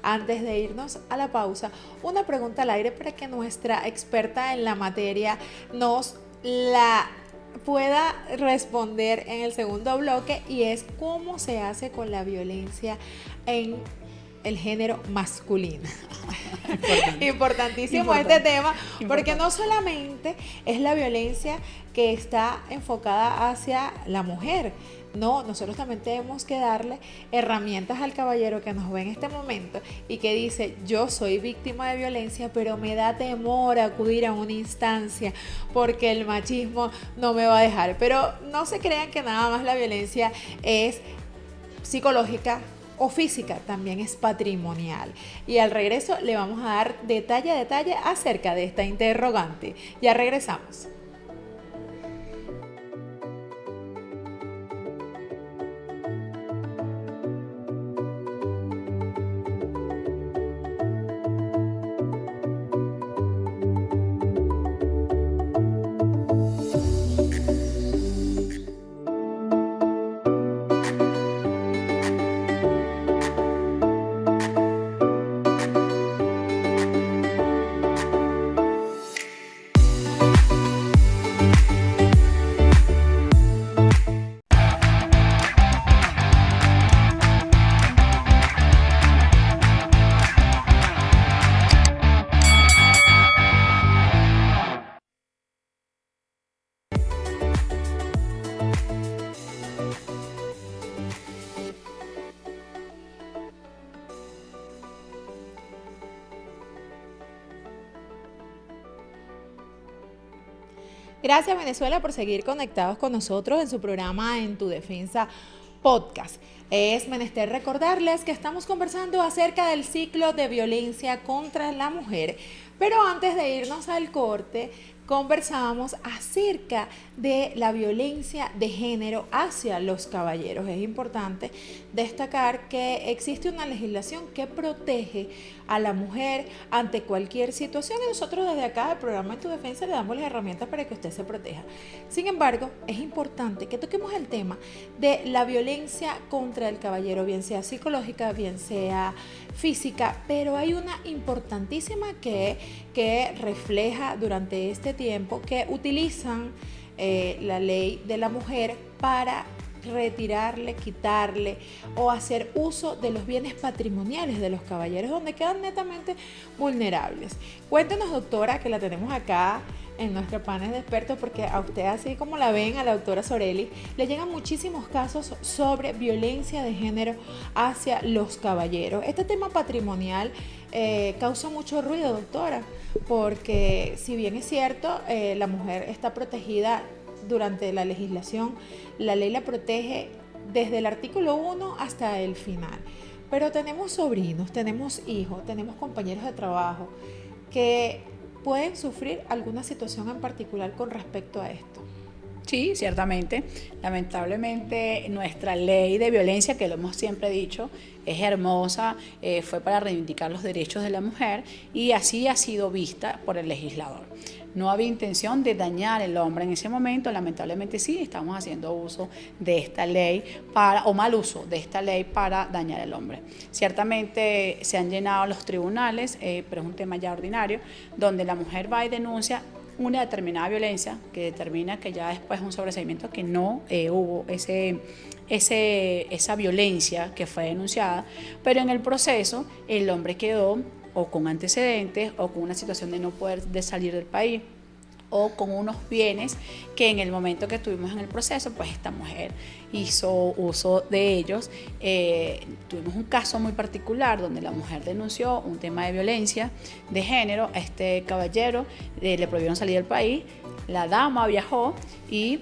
antes de irnos a la pausa, una pregunta al aire para que nuestra experta en la materia nos la pueda responder en el segundo bloque, y es cómo se hace con la violencia en el género masculino. Importantísimo este tema, porque no solamente es la violencia que está enfocada hacia la mujer. No, nosotros también tenemos que darle herramientas al caballero que nos ve en este momento y que dice: yo soy víctima de violencia, pero me da temor acudir a una instancia porque el machismo no me va a dejar. Pero no se crean que nada más la violencia es psicológica o física, también es patrimonial. Y al regreso le vamos a dar detalle a detalle acerca de esta interrogante. Ya regresamos. Gracias, Venezuela, por seguir conectados con nosotros en su programa En Tu Defensa Podcast. Es menester recordarles que estamos conversando acerca del ciclo de violencia contra la mujer, pero antes de irnos al corte, conversábamos acerca de la violencia de género hacia los caballeros. Es importante destacar que existe una legislación que protege a la mujer ante cualquier situación, y nosotros desde acá, del programa En Tu Defensa, le damos las herramientas para que usted se proteja. Sin embargo, es importante que toquemos el tema de la violencia contra el caballero, bien sea psicológica, bien sea física, pero hay una importantísima que refleja durante este tiempo, que utilizan la ley de la mujer para retirarle, quitarle o hacer uso de los bienes patrimoniales de los caballeros, donde quedan netamente vulnerables. Cuéntenos, doctora, que la tenemos acá en nuestro panel de expertos, porque a usted, así como la ven, a la doctora Sorelli, le llegan muchísimos casos sobre violencia de género hacia los caballeros. Este tema patrimonial causa mucho ruido, doctora, porque si bien es cierto, la mujer está protegida durante la legislación, la ley la protege desde el artículo 1 hasta el final, pero tenemos sobrinos, tenemos hijos, tenemos compañeros de trabajo que pueden sufrir alguna situación en particular con respecto a esto. Sí, ciertamente. Lamentablemente nuestra ley de violencia, que lo hemos siempre dicho, es hermosa, fue para reivindicar los derechos de la mujer, y así ha sido vista por el legislador. No había intención de dañar al hombre en ese momento. Lamentablemente sí, estamos haciendo uso de esta ley o mal uso de esta ley para dañar al hombre. Ciertamente se han llenado los tribunales, pero es un tema ya ordinario, donde la mujer va y denuncia una determinada violencia que determina que ya después de un sobreseimiento que no hubo esa violencia que fue denunciada, pero en el proceso el hombre quedó o con antecedentes o con una situación de no poder salir del país, o con unos bienes que en el momento que estuvimos en el proceso, pues esta mujer hizo uso de ellos. Tuvimos un caso muy particular donde la mujer denunció un tema de violencia de género. A este caballero le prohibieron salir del país, la dama viajó y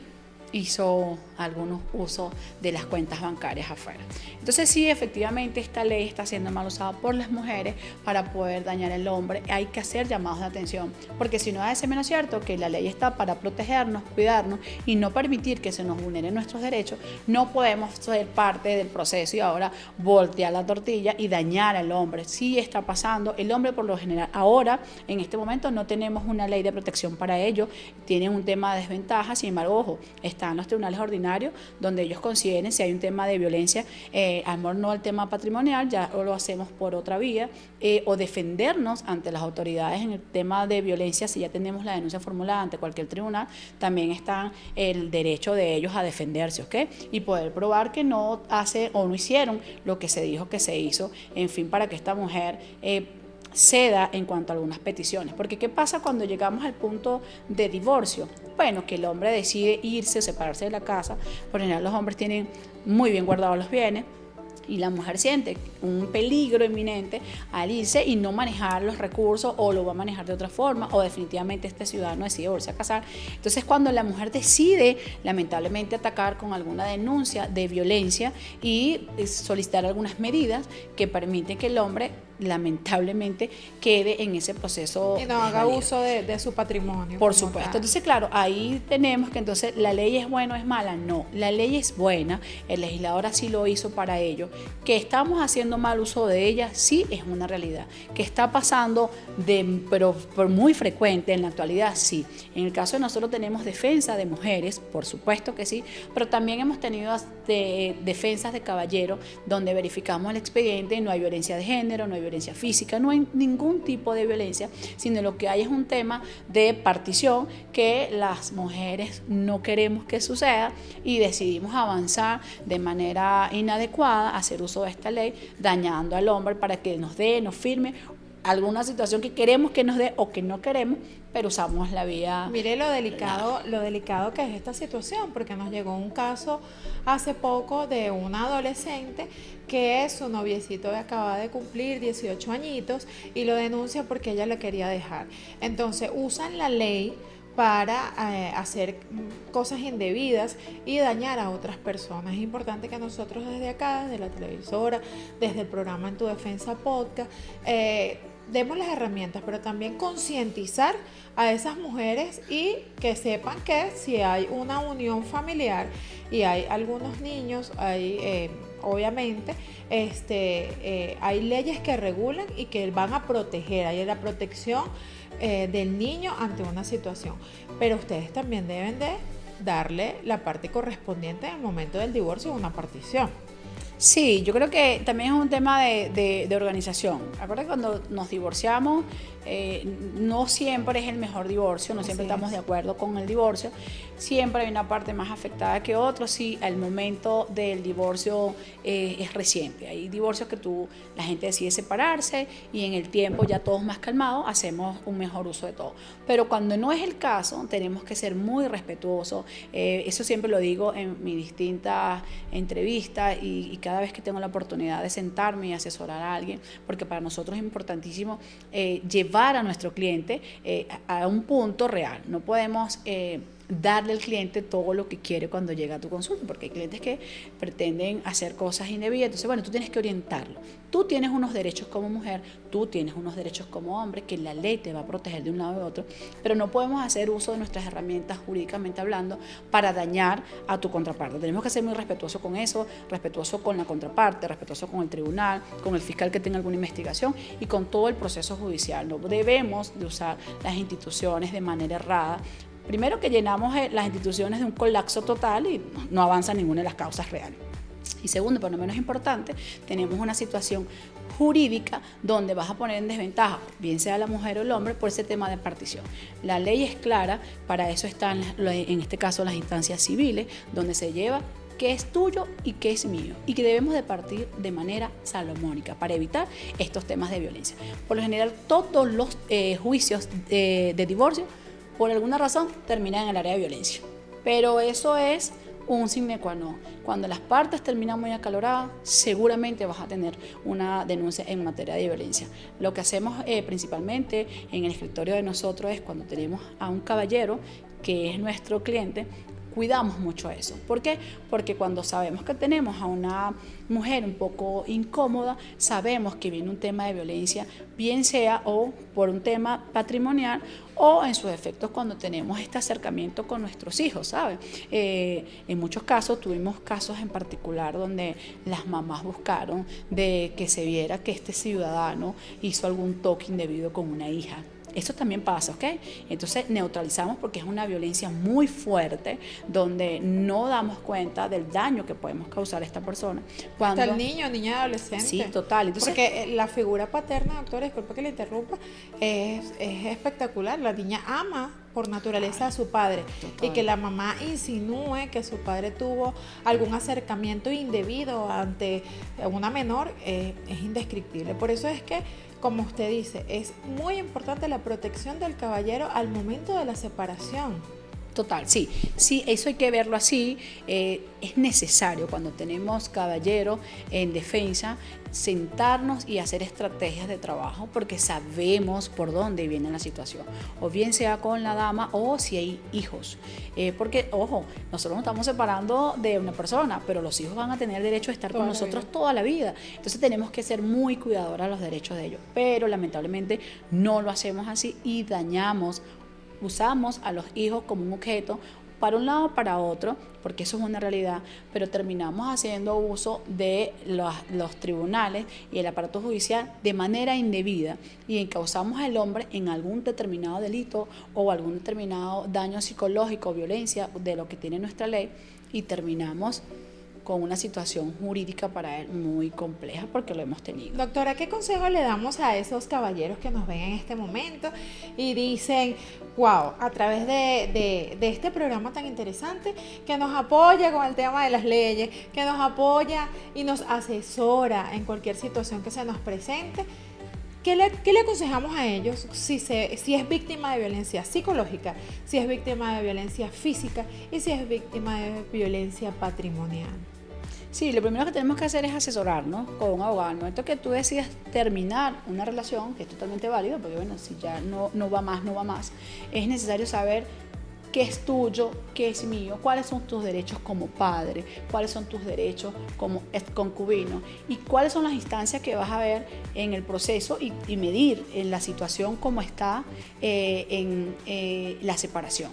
hizo algunos usos de las cuentas bancarias afuera. Entonces sí, efectivamente esta ley está siendo mal usada por las mujeres para poder dañar al hombre. Hay que hacer llamados de atención, porque si no es menos cierto que la ley está para protegernos, cuidarnos y no permitir que se nos vulneren nuestros derechos, no podemos ser parte del proceso y ahora voltear la tortilla y dañar al hombre. Sí está pasando, el hombre por lo general ahora, en este momento no tenemos una ley de protección para ello, tienen un tema de desventaja, sin embargo, ojo, están los tribunales ordinarios donde ellos consideren si hay un tema de violencia, a lo mejor no el tema patrimonial, ya lo hacemos por otra vía, o defendernos ante las autoridades en el tema de violencia, si ya tenemos la denuncia formulada ante cualquier tribunal, también está el derecho de ellos a defenderse, ¿ok? Y poder probar que no hace o no hicieron lo que se dijo que se hizo, en fin, para que esta mujer ceda en cuanto a algunas peticiones. Porque ¿qué pasa cuando llegamos al punto de divorcio? Bueno, que el hombre decide irse o separarse de la casa. Por general los hombres tienen muy bien guardados los bienes y la mujer siente un peligro inminente al irse y no manejar los recursos, o lo va a manejar de otra forma, o definitivamente este ciudadano decide volverse a casar. Entonces cuando la mujer decide lamentablemente atacar con alguna denuncia de violencia y solicitar algunas medidas que permiten que el hombre lamentablemente quede en ese proceso y no haga uso de su patrimonio. Por supuesto. Tal. Entonces, claro, ahí tenemos que entonces la ley es buena o es mala. No, la ley es buena, el legislador así lo hizo para ello. Que estamos haciendo mal uso de ella, sí es una realidad. Que está pasando pero por muy frecuente en la actualidad, sí. En el caso de nosotros tenemos defensa de mujeres, por supuesto que sí, pero también hemos tenido defensas de caballeros donde verificamos el expediente y no hay violencia de género, no hay violencia física, no hay ningún tipo de violencia, sino lo que hay es un tema de partición que las mujeres no queremos que suceda y decidimos avanzar de manera inadecuada, hacer uso de esta ley, dañando al hombre para que nos firme alguna situación que queremos que nos dé o que no queremos, pero usamos la vía. Mire lo delicado que es esta situación, porque nos llegó un caso hace poco de una adolescente que su noviecito acaba de cumplir 18 añitos y lo denuncia porque ella le quería dejar. Entonces usan la ley para hacer cosas indebidas y dañar a otras personas. Es importante que nosotros desde acá, desde la televisora, desde el programa En Tu Defensa Podcast, demos las herramientas, pero también concientizar a esas mujeres y que sepan que si hay una unión familiar y hay algunos niños, hay obviamente hay leyes que regulan y que van a proteger, hay la protección del niño ante una situación, pero ustedes también deben de darle la parte correspondiente en el momento del divorcio o una partición. Sí, yo creo que también es un tema de organización. Acuérdate que cuando nos divorciamos, no siempre es el mejor divorcio, no siempre estamos de acuerdo con el divorcio, siempre hay una parte más afectada que otra. Sí, el momento del divorcio es reciente, hay divorcios que la gente decide separarse y en el tiempo ya todos más calmados hacemos un mejor uso de todo, pero cuando no es el caso tenemos que ser muy respetuosos, eso siempre lo digo en mis distintas entrevistas y cada vez que tengo la oportunidad de sentarme y asesorar a alguien, porque para nosotros es importantísimo llevar a nuestro cliente a un punto real. No podemos darle al cliente todo lo que quiere cuando llega a tu consulta, porque hay clientes que pretenden hacer cosas indebidas. Entonces, bueno, tú tienes que orientarlo. Tú tienes unos derechos como mujer, tú tienes unos derechos como hombre, que la ley te va a proteger de un lado y de otro, pero no podemos hacer uso de nuestras herramientas jurídicamente hablando para dañar a tu contraparte. Tenemos que ser muy respetuosos con eso, respetuosos con la contraparte, respetuosos con el tribunal, con el fiscal que tenga alguna investigación y con todo el proceso judicial. No debemos de usar las instituciones de manera errada. Primero, que llenamos las instituciones de un colapso total y no avanza ninguna de las causas reales. Y segundo, pero no menos importante, tenemos una situación jurídica donde vas a poner en desventaja, bien sea la mujer o el hombre, por ese tema de partición. La ley es clara, para eso están en este caso las instancias civiles, donde se lleva qué es tuyo y qué es mío, y que debemos de partir de manera salomónica para evitar estos temas de violencia. Por lo general, todos los juicios de divorcio, por alguna razón, terminan en el área de violencia, pero eso es un sine qua non. Cuando las partes terminan muy acaloradas, seguramente vas a tener una denuncia en materia de violencia. Lo que hacemos principalmente en el escritorio de nosotros es, cuando tenemos a un caballero que es nuestro cliente, cuidamos mucho eso. ¿Por qué? Porque cuando sabemos que tenemos a una mujer un poco incómoda, sabemos que viene un tema de violencia, bien sea o por un tema patrimonial o en sus efectos cuando tenemos este acercamiento con nuestros hijos, ¿sabes? En muchos casos, tuvimos casos en particular donde las mamás buscaron de que se viera que este ciudadano hizo algún toque indebido con una hija. Eso también pasa, ¿ok? Entonces neutralizamos porque es una violencia muy fuerte donde no damos cuenta del daño que podemos causar a esta persona. Hasta el niño, niña, adolescente. Sí, total. Entonces, porque la figura paterna, doctora, disculpa que le interrumpa, es espectacular. La niña ama por naturaleza a su padre. Total. Y que la mamá insinúe que su padre tuvo algún acercamiento indebido ante una menor es indescriptible. Por eso es que, como usted dice, es muy importante la protección del caballero al momento de la separación. Total, sí, eso hay que verlo así. Es necesario cuando tenemos caballero en defensa sentarnos y hacer estrategias de trabajo porque sabemos por dónde viene la situación, o bien sea con la dama o si hay hijos, porque ojo, nosotros nos estamos separando de una persona, pero los hijos van a tener derecho a estar con nosotros toda la vida, entonces tenemos que ser muy cuidadoras de los derechos de ellos, pero lamentablemente no lo hacemos así y usamos a los hijos como un objeto para un lado o para otro, porque eso es una realidad, pero terminamos haciendo uso de los tribunales y el aparato judicial de manera indebida y encausamos al hombre en algún determinado delito o algún determinado daño psicológico o violencia de lo que tiene nuestra ley y terminamos con una situación jurídica para él muy compleja porque lo hemos tenido. Doctora, ¿qué consejo le damos a esos caballeros que nos ven en este momento y dicen, wow, a través de este programa tan interesante que nos apoya con el tema de las leyes, que nos apoya y nos asesora en cualquier situación que se nos presente? ¿Qué le aconsejamos a ellos si es víctima de violencia psicológica, si es víctima de violencia física y si es víctima de violencia patrimonial? Sí, lo primero que tenemos que hacer es asesorarnos con un abogado. Al momento que tú decidas terminar una relación, que es totalmente válido, porque bueno, si ya no va más, es necesario saber qué es tuyo, qué es mío, cuáles son tus derechos como padre, cuáles son tus derechos como concubino y cuáles son las instancias que vas a ver en el proceso y medir en la situación como está en la separación.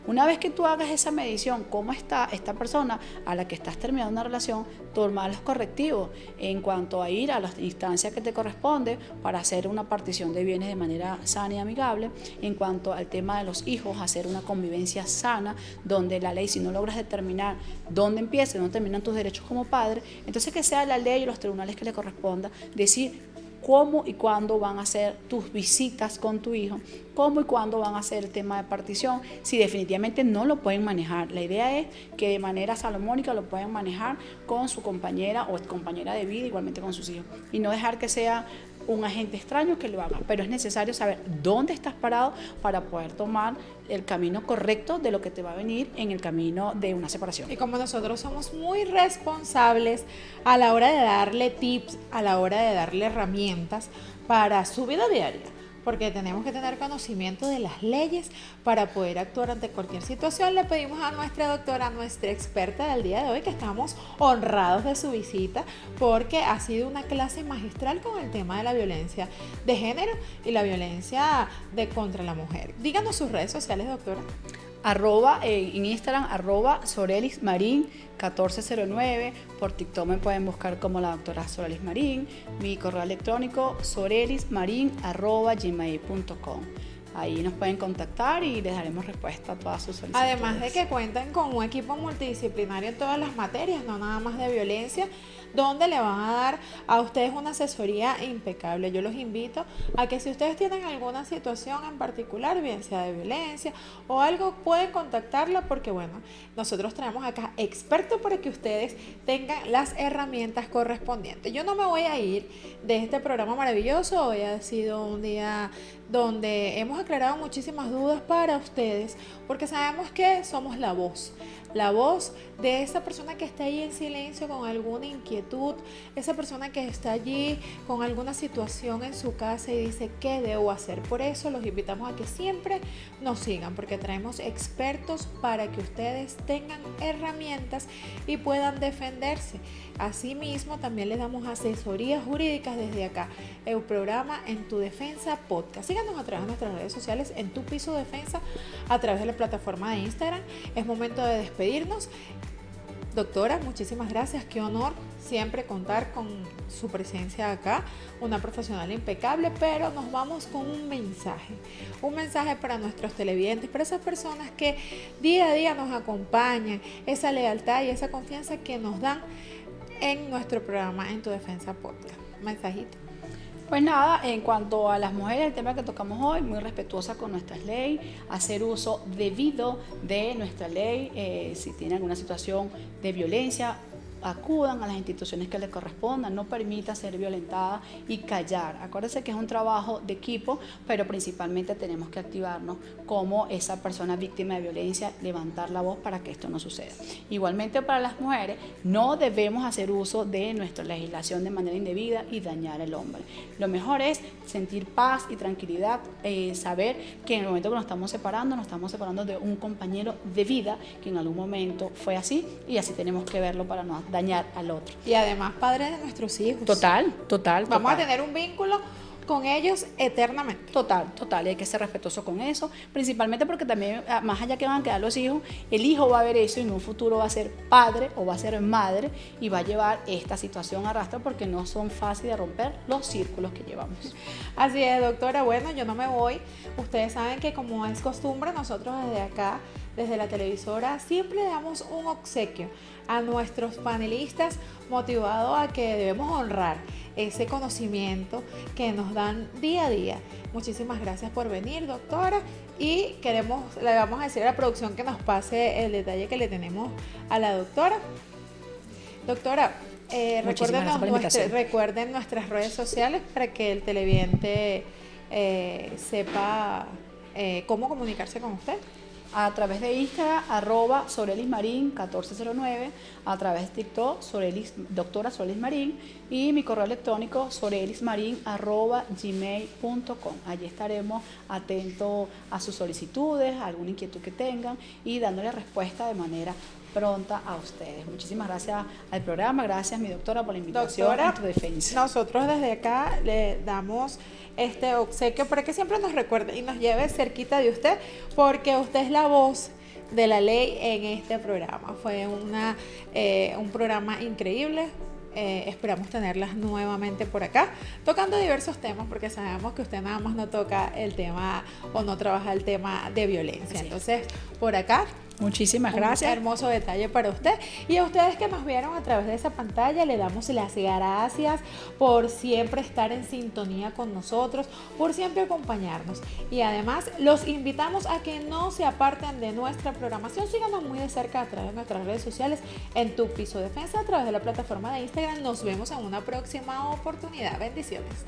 Una vez que tú hagas esa medición, cómo está esta persona a la que estás terminando una relación, tomar los correctivos en cuanto a ir a las instancias que te corresponde para hacer una partición de bienes de manera sana y amigable, en cuanto al tema de los hijos, hacer una convivencia sana, donde la ley, si no logras determinar dónde empieza y dónde terminan tus derechos como padre, entonces que sea la ley y los tribunales que le corresponda decir cómo y cuándo van a hacer tus visitas con tu hijo, cómo y cuándo van a hacer el tema de partición, si definitivamente no lo pueden manejar. La idea es que de manera salomónica lo puedan manejar con su compañera o compañera de vida, igualmente con sus hijos, y no dejar que sea un agente extraño que lo haga, pero es necesario saber dónde estás parado para poder tomar el camino correcto de lo que te va a venir en el camino de una separación. Y como nosotros somos muy responsables a la hora de darle tips, a la hora de darle herramientas para su vida diaria, porque tenemos que tener conocimiento de las leyes para poder actuar ante cualquier situación, le pedimos a nuestra doctora, a nuestra experta del día de hoy, que estamos honrados de su visita porque ha sido una clase magistral con el tema de la violencia de género y la violencia contra la mujer. Díganos sus redes sociales, doctora. En Instagram, @sorelismarin 1409, por TikTok me pueden buscar como la doctora Sorelis Marín, mi correo electrónico sorelismarin@gmail.com. Ahí nos pueden contactar y les daremos respuesta a todas sus solicitudes. Además de que cuentan con un equipo multidisciplinario en todas las materias, no nada más de violencia, donde le van a dar a ustedes una asesoría impecable. Yo los invito a que si ustedes tienen alguna situación en particular, bien sea de violencia o algo, pueden contactarla porque bueno, nosotros traemos acá expertos para que ustedes tengan las herramientas correspondientes. Yo no me voy a ir de este programa maravilloso, hoy ha sido un día donde hemos aclarado muchísimas dudas para ustedes, porque sabemos que somos la voz de esa persona que está ahí en silencio con alguna inquietud, esa persona que está allí con alguna situación en su casa y dice, ¿qué debo hacer? Por eso los invitamos a que siempre nos sigan, porque traemos expertos para que ustedes tengan herramientas y puedan defenderse. Asimismo, también les damos asesorías jurídicas desde acá, el programa En Tu Defensa Podcast. Síganos a través de nuestras redes sociales, En Tu Piso Defensa, a través de la plataforma de Instagram. Es momento de despedirnos. Doctora, muchísimas gracias, qué honor siempre contar con su presencia acá, una profesional impecable, pero nos vamos con un mensaje para nuestros televidentes, para esas personas que día a día nos acompañan, esa lealtad y esa confianza que nos dan en nuestro programa En Tu Defensa Podcast. Mensajito. Pues nada, en cuanto a las mujeres, el tema que tocamos hoy, muy respetuosa con nuestras leyes, hacer uso debido de nuestra ley, si tienen alguna situación de violencia, acudan a las instituciones que les correspondan, no permita ser violentada y callar. Acuérdense que es un trabajo de equipo, pero principalmente tenemos que activarnos como esa persona víctima de violencia, levantar la voz para que esto no suceda. Igualmente para las mujeres, no debemos hacer uso de nuestra legislación de manera indebida y dañar al hombre. Lo mejor es sentir paz y tranquilidad, saber que en el momento que nos estamos separando de un compañero de vida que en algún momento fue así y así tenemos que verlo para no dañar al otro. Y además padres de nuestros hijos. Total. Vamos a tener un vínculo con ellos eternamente. Total, y hay que ser respetuoso con eso, principalmente porque también, más allá que van a quedar los hijos, el hijo va a ver eso y en un futuro va a ser padre o va a ser madre y va a llevar esta situación a rastro porque no son fáciles de romper los círculos que llevamos. Así es, doctora. Bueno, yo no me voy. Ustedes saben que como es costumbre, nosotros desde acá, desde la televisora, siempre damos un obsequio a nuestros panelistas motivado a que debemos honrar ese conocimiento que nos dan día a día. Muchísimas gracias por venir, doctora, y le vamos a decir a la producción que nos pase el detalle que le tenemos a la doctora. Doctora, recuerden nuestras redes sociales para que el televidente sepa cómo comunicarse con usted. A través de Instagram, @sorelismarin1409, a través de TikTok, doctora Sorelis Marín, y mi correo electrónico sorelismarin@gmail.com. Allí estaremos atentos a sus solicitudes, a alguna inquietud que tengan y dándole respuesta de manera pronta a ustedes. Muchísimas gracias al programa, gracias mi doctora por la invitación. Doctora, En Tu Defensa. Nosotros desde acá le damos este obsequio para que siempre nos recuerde y nos lleve cerquita de usted, porque usted es la voz de la ley en este programa. Fue un programa increíble. Esperamos tenerlas nuevamente por acá, tocando diversos temas, porque sabemos que usted nada más no toca el tema o no trabaja el tema de violencia. Sí. Entonces, por acá, muchísimas gracias. Un hermoso detalle para usted. Y a ustedes que nos vieron a través de esa pantalla, le damos las gracias por siempre estar en sintonía con nosotros, por siempre acompañarnos. Y además, los invitamos a que no se aparten de nuestra programación. Síganos muy de cerca a través de nuestras redes sociales, En Tu Piso Defensa, a través de la plataforma de Instagram. Nos vemos en una próxima oportunidad. Bendiciones.